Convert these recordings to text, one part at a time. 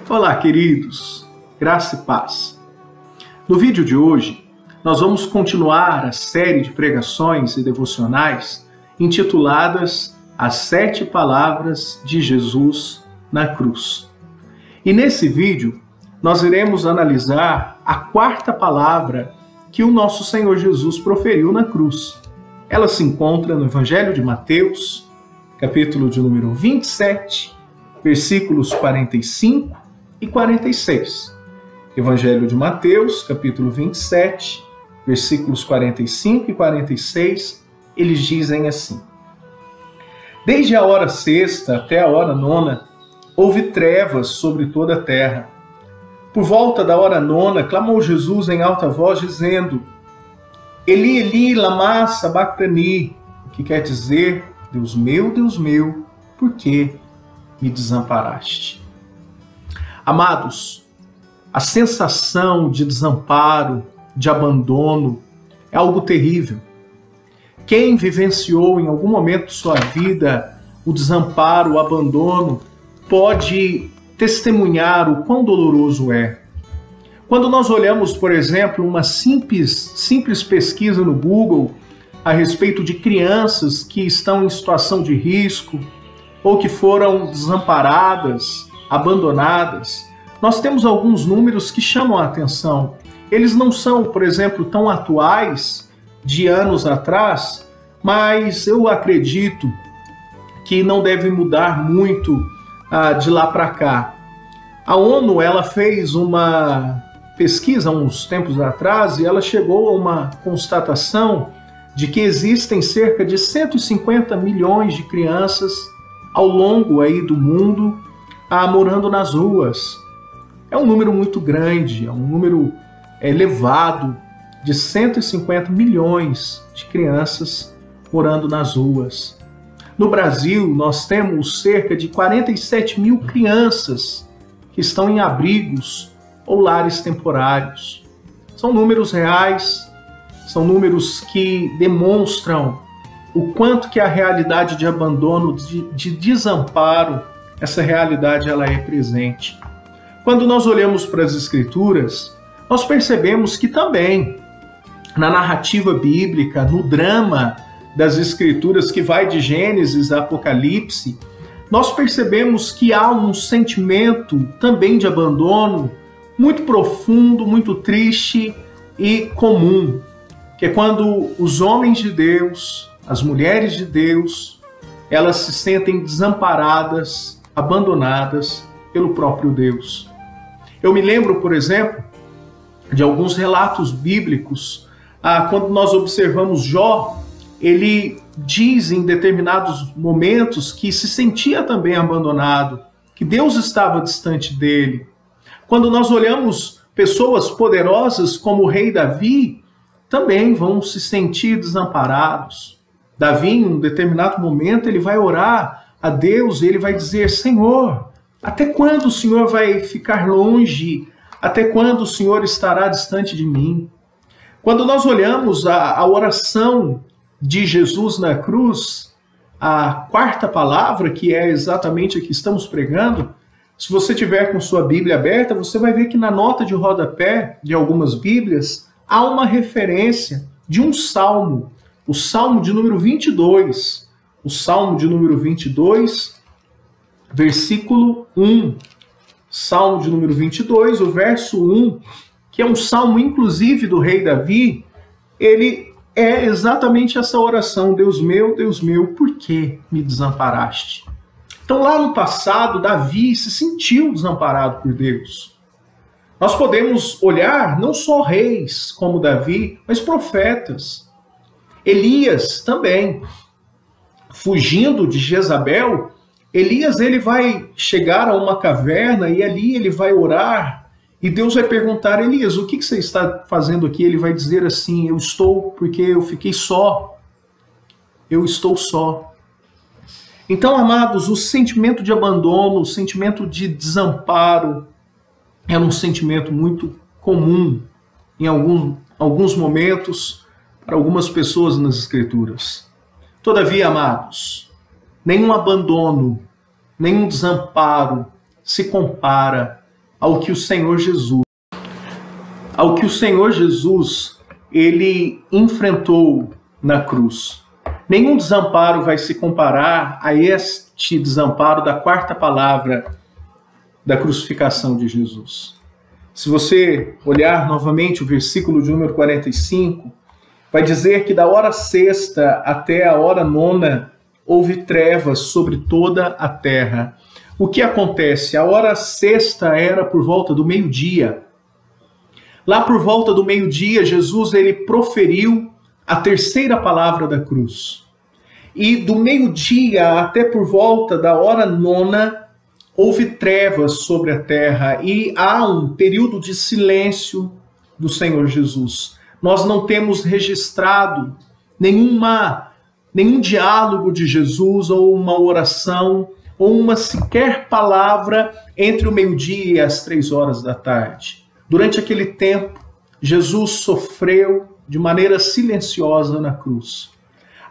Olá, queridos, graça e paz. No vídeo de hoje, nós vamos continuar a série de pregações e devocionais intituladas As 7 Palavras de Jesus na Cruz. E nesse vídeo, nós iremos analisar a 4ª palavra que o nosso Senhor Jesus proferiu na cruz. Ela se encontra no Evangelho de Mateus, capítulo de número 27, versículos 45 e 46. Evangelho de Mateus, capítulo 27, versículos 45 e 46, eles dizem assim: Desde a hora sexta até a hora nona, houve trevas sobre toda a terra. Por volta da hora nona, clamou Jesus em alta voz, dizendo: Eli, Eli, lama sabachthani, que quer dizer: Deus meu, por que me desamparaste? Amados, a sensação de desamparo, de abandono, é algo terrível. Quem vivenciou em algum momento de sua vida o desamparo, o abandono, pode testemunhar o quão doloroso é. Quando nós olhamos, por exemplo, uma simples pesquisa no Google a respeito de crianças que estão em situação de risco ou que foram desamparadas, abandonadas, nós temos alguns números que chamam a atenção. Eles não são, por exemplo, tão atuais de anos atrás, mas eu acredito que não deve mudar muito de lá para cá. A ONU ela fez uma pesquisa há uns tempos atrás e ela chegou a uma constatação de que existem cerca de 150 milhões de crianças ao longo aí do mundo morando nas ruas. É um número muito grande, é um número elevado de 150 milhões de crianças morando nas ruas. No Brasil, nós temos cerca de 47 mil crianças que estão em abrigos ou lares temporários. São números reais, são números que demonstram o quanto que a realidade de abandono, de desamparo, essa realidade ela é presente. Quando nós olhamos para as Escrituras, nós percebemos que também, na narrativa bíblica, no drama das Escrituras que vai de Gênesis a Apocalipse, nós percebemos que há um sentimento também de abandono muito profundo, muito triste e comum, que é quando os homens de Deus, as mulheres de Deus, elas se sentem desamparadas, abandonadas pelo próprio Deus. Eu me lembro, por exemplo, de alguns relatos bíblicos, quando nós observamos Jó, ele diz em determinados momentos que se sentia também abandonado, que Deus estava distante dele. Quando nós olhamos pessoas poderosas como o rei Davi, também vão se sentir desamparados. Davi, em um determinado momento, ele vai orar a Deus e ele vai dizer: Senhor, até quando o Senhor vai ficar longe? Até quando o Senhor estará distante de mim? Quando nós olhamos a oração de Jesus na cruz, a 4ª palavra, que é exatamente a que estamos pregando, se você tiver com sua Bíblia aberta, você vai ver que na nota de rodapé de algumas Bíblias há uma referência de um salmo, o Salmo de número 22. O Salmo de número 22, versículo 1. Salmo de número 22, o verso 1, que é um salmo inclusive do rei Davi, ele é exatamente essa oração: Deus meu, por que me desamparaste? Então lá no passado, Davi se sentiu desamparado por Deus. Nós podemos olhar não só reis como Davi, mas profetas. Elias também, fugindo de Jezabel, Elias ele vai chegar a uma caverna e ali ele vai orar e Deus vai perguntar: Elias, o que você está fazendo aqui? Ele vai dizer assim: eu estou porque eu fiquei só. Eu estou só. Então, amados, o sentimento de abandono, o sentimento de desamparo é um sentimento muito comum em alguns momentos para algumas pessoas nas Escrituras. Todavia, amados, nenhum abandono, nenhum desamparo se compara ao que o Senhor Jesus ele enfrentou na cruz. Nenhum desamparo vai se comparar a este desamparo da quarta palavra da crucificação de Jesus. Se você olhar novamente o versículo de número 45, vai dizer que da hora sexta até a hora nona houve trevas sobre toda a terra. O que acontece? A hora sexta era por volta do meio-dia. Lá por volta do meio-dia, Jesus ele proferiu a terceira palavra da cruz. E do meio-dia até por volta da hora nona, houve trevas sobre a terra e há um período de silêncio do Senhor Jesus. Nós não temos registrado nenhum diálogo de Jesus ou uma oração ou uma sequer palavra entre o meio-dia e as 3 horas da tarde. Durante aquele tempo, Jesus sofreu de maneira silenciosa na cruz.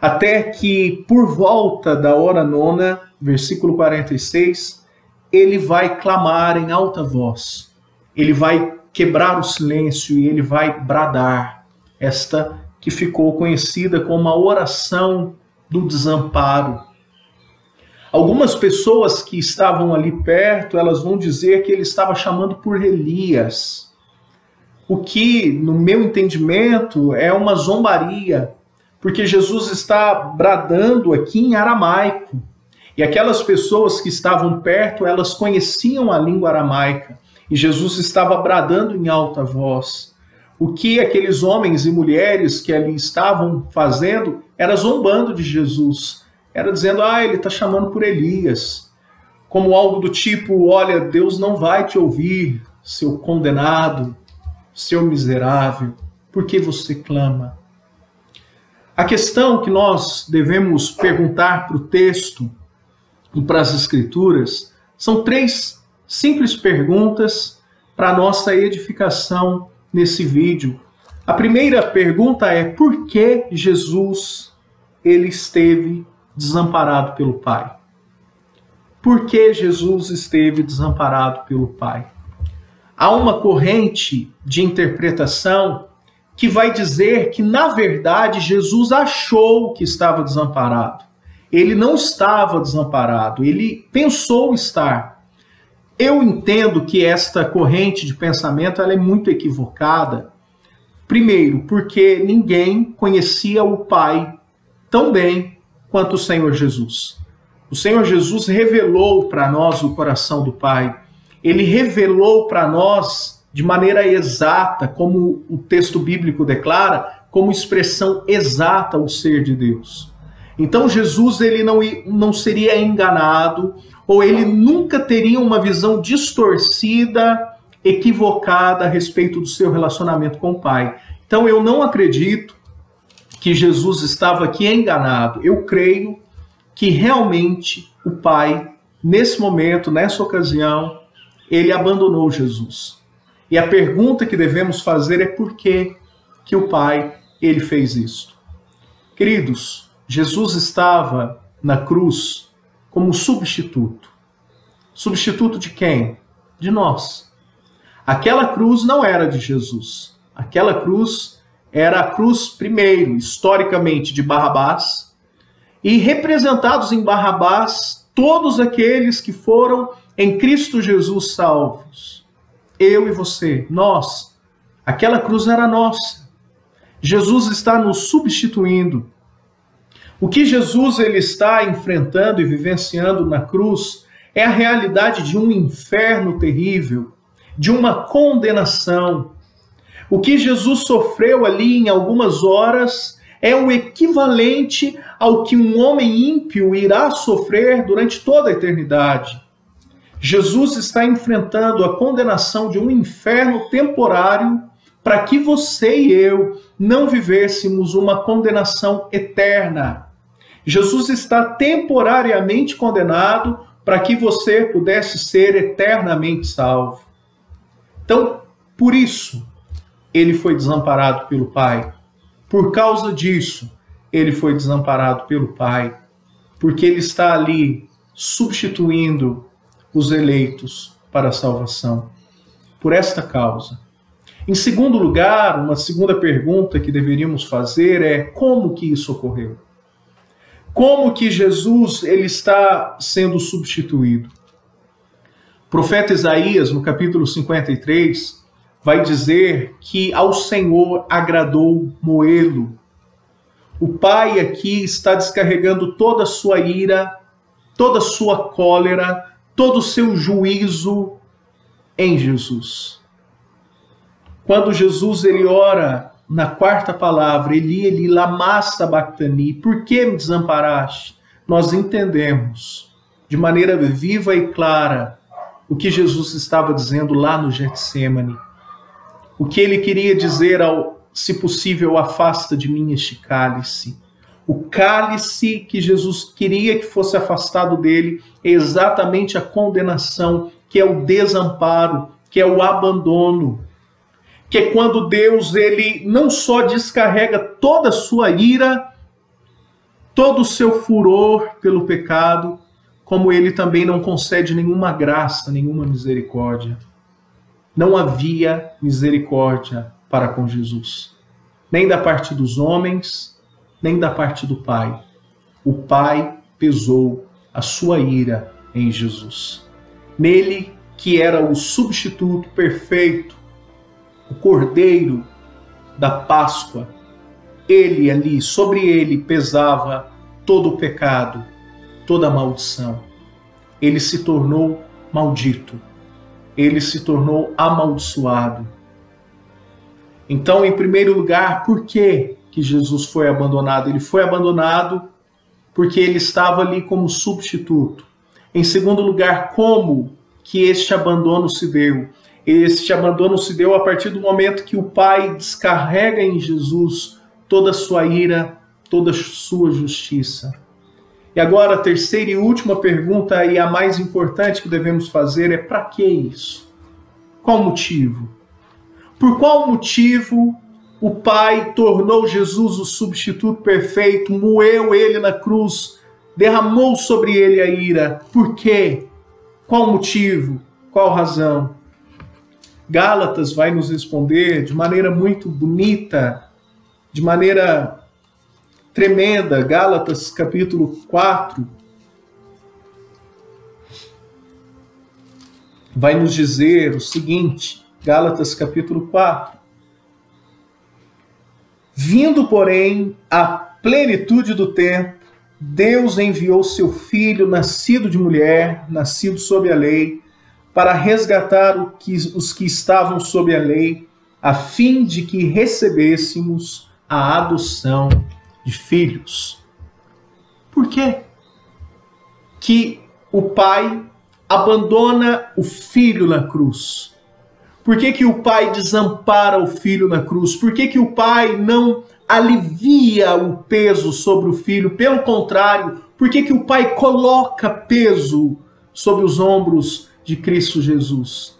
Até que, por volta da hora nona, versículo 46, ele vai clamar em alta voz. Ele vai quebrar o silêncio e ele vai bradar. Esta que ficou conhecida como a oração do desamparo. Algumas pessoas que estavam ali perto, elas vão dizer que ele estava chamando por Elias. O que, no meu entendimento, é uma zombaria, porque Jesus está bradando aqui em aramaico. E aquelas pessoas que estavam perto, elas conheciam a língua aramaica. E Jesus estava bradando em alta voz. O que aqueles homens e mulheres que ali estavam fazendo era zombando de Jesus. Era dizendo, ele está chamando por Elias. Como algo do tipo, olha, Deus não vai te ouvir, seu condenado, seu miserável, por que você clama? A questão que nós devemos perguntar para o texto e para as Escrituras são 3 simples perguntas para a nossa edificação nesse vídeo. A primeira pergunta é: por que Jesus ele esteve desamparado pelo Pai? Por que Jesus esteve desamparado pelo Pai? Há uma corrente de interpretação que vai dizer que, na verdade, Jesus achou que estava desamparado. Ele não estava desamparado, ele pensou estar. Eu entendo que esta corrente de pensamento ela é muito equivocada. Primeiro, porque ninguém conhecia o Pai tão bem quanto o Senhor Jesus. O Senhor Jesus revelou para nós o coração do Pai. Ele revelou para nós de maneira exata, como o texto bíblico declara, como expressão exata o ser de Deus. Então Jesus ele não seria enganado, ou ele nunca teria uma visão distorcida, equivocada a respeito do seu relacionamento com o Pai. Então eu não acredito que Jesus estava aqui enganado. Eu creio que realmente o Pai, nesse momento, nessa ocasião, ele abandonou Jesus. E a pergunta que devemos fazer é por que o Pai ele fez isso. Queridos, Jesus estava na cruz como substituto. Substituto de quem? De nós. Aquela cruz não era de Jesus. Aquela cruz era a cruz, primeiro, historicamente, de Barrabás, e representados em Barrabás todos aqueles que foram em Cristo Jesus salvos. Eu e você, nós. Aquela cruz era nossa. Jesus está nos substituindo. O que Jesus ele está enfrentando e vivenciando na cruz é a realidade de um inferno terrível, de uma condenação. O que Jesus sofreu ali em algumas horas é o equivalente ao que um homem ímpio irá sofrer durante toda a eternidade. Jesus está enfrentando a condenação de um inferno temporário para que você e eu não vivêssemos uma condenação eterna. Jesus está temporariamente condenado para que você pudesse ser eternamente salvo. Então, por isso, ele foi desamparado pelo Pai. Por causa disso, ele foi desamparado pelo Pai. Porque ele está ali substituindo os eleitos para a salvação. por esta causa. Em segundo lugar, uma segunda pergunta que deveríamos fazer é: como que isso ocorreu? Como que Jesus ele está sendo substituído? O profeta Isaías, no capítulo 53, vai dizer que ao Senhor agradou moê-lo. O Pai aqui está descarregando toda a sua ira, toda a sua cólera, todo o seu juízo em Jesus. Quando Jesus ele ora na quarta palavra, Eli, lama sabachthani, por que me desamparaste? Nós entendemos de maneira viva e clara o que Jesus estava dizendo lá no Getsêmani. O que ele queria dizer ao, se possível, afasta de mim este cálice. O cálice que Jesus queria que fosse afastado dele é exatamente a condenação, que é o desamparo, que é o abandono. Que é quando Deus ele não só descarrega toda a sua ira, todo o seu furor pelo pecado, como ele também não concede nenhuma graça, nenhuma misericórdia. Não havia misericórdia para com Jesus, nem da parte dos homens, nem da parte do Pai. O Pai pesou a sua ira em Jesus. Nele, que era o substituto perfeito, o Cordeiro da Páscoa, ele ali, sobre ele pesava todo o pecado, toda a maldição. Ele se tornou maldito. Ele se tornou amaldiçoado. Então, em primeiro lugar, por que Jesus foi abandonado? Ele foi abandonado porque ele estava ali como substituto. Em segundo lugar, como que este abandono se deu? Este abandono se deu a partir do momento que o Pai descarrega em Jesus toda a sua ira, toda a sua justiça. E agora, a terceira e última pergunta, e a mais importante que devemos fazer, é: para que isso? Qual motivo? Por qual motivo o Pai tornou Jesus o substituto perfeito, moeu ele na cruz, derramou sobre ele a ira? Por quê? Qual motivo? Qual razão? Gálatas vai nos responder de maneira muito bonita, de maneira tremenda. Gálatas capítulo 4 vai nos dizer o seguinte, Gálatas capítulo 4. Vindo, porém, à plenitude do tempo, Deus enviou seu Filho, nascido de mulher, nascido sob a lei, para resgatar os que estavam sob a lei, a fim de que recebêssemos a adoção de filhos. Por quê que o Pai abandona o Filho na cruz? Por que que o Pai desampara o Filho na cruz? Por que que o Pai não alivia o peso sobre o Filho? Pelo contrário, por que que o Pai coloca peso sobre os ombros de Cristo Jesus?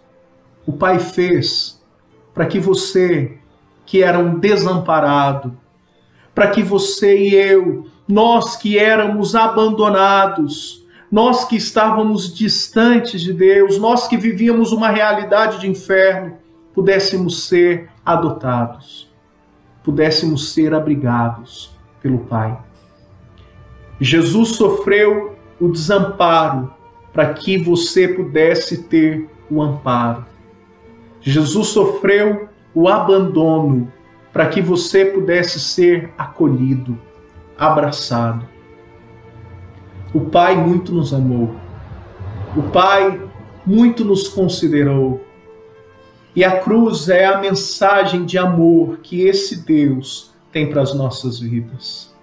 O Pai fez para que você, que era um desamparado, para que você e eu, nós que éramos abandonados, nós que estávamos distantes de Deus, nós que vivíamos uma realidade de inferno, pudéssemos ser adotados, pudéssemos ser abrigados pelo Pai. Jesus sofreu o desamparo para que você pudesse ter o amparo. Jesus sofreu o abandono para que você pudesse ser acolhido, abraçado. O Pai muito nos amou. O Pai muito nos considerou. E a cruz é a mensagem de amor que esse Deus tem para as nossas vidas.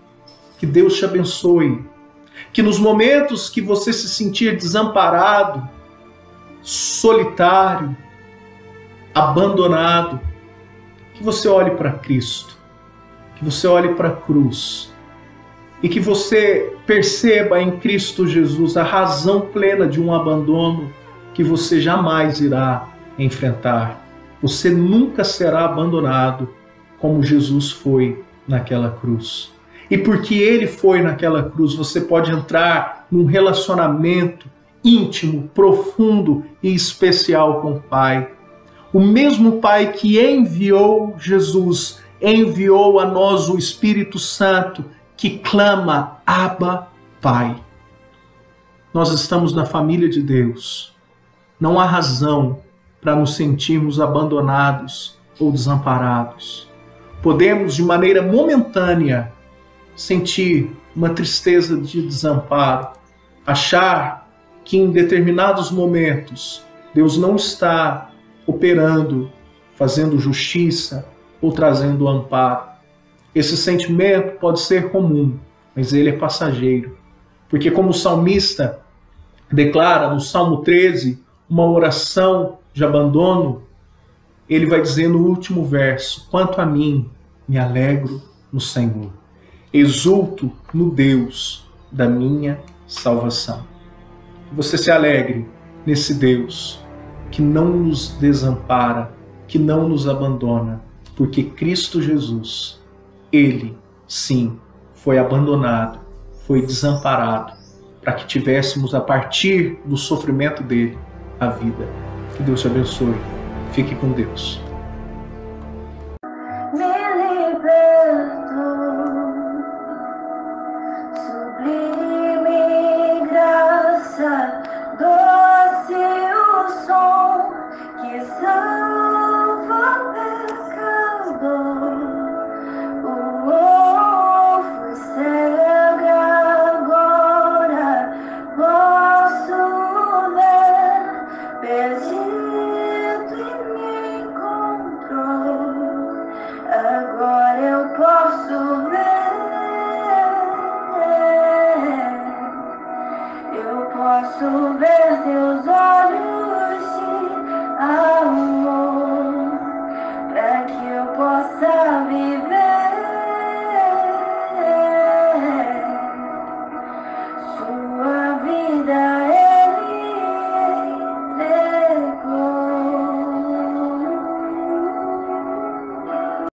Que Deus te abençoe. Que nos momentos que você se sentir desamparado, solitário, abandonado, que você olhe para Cristo, que você olhe para a cruz e que você perceba em Cristo Jesus a razão plena de um abandono que você jamais irá enfrentar. Você nunca será abandonado como Jesus foi naquela cruz. E porque ele foi naquela cruz, você pode entrar num relacionamento íntimo, profundo e especial com o Pai. O mesmo Pai que enviou Jesus, enviou a nós o Espírito Santo, que clama, Abba, Pai. Nós estamos na família de Deus. Não há razão para nos sentirmos abandonados ou desamparados. Podemos, de maneira momentânea, sentir uma tristeza de desamparo, achar que em determinados momentos Deus não está operando, fazendo justiça ou trazendo amparo. Esse sentimento pode ser comum, mas ele é passageiro. Porque como o salmista declara no Salmo 13, uma oração de abandono, ele vai dizer no último verso: quanto a mim, me alegro no Senhor. Exulto no Deus da minha salvação. Que você se alegre nesse Deus que não nos desampara, que não nos abandona, porque Cristo Jesus, Ele, sim, foi abandonado, foi desamparado, para que tivéssemos, a partir do sofrimento dele, a vida. Que Deus te abençoe. Fique com Deus. Sublime graça, doce o som que salva pecador. Fui cego, agora posso ver, perdido e me encontrou. Agora eu posso ver, eu posso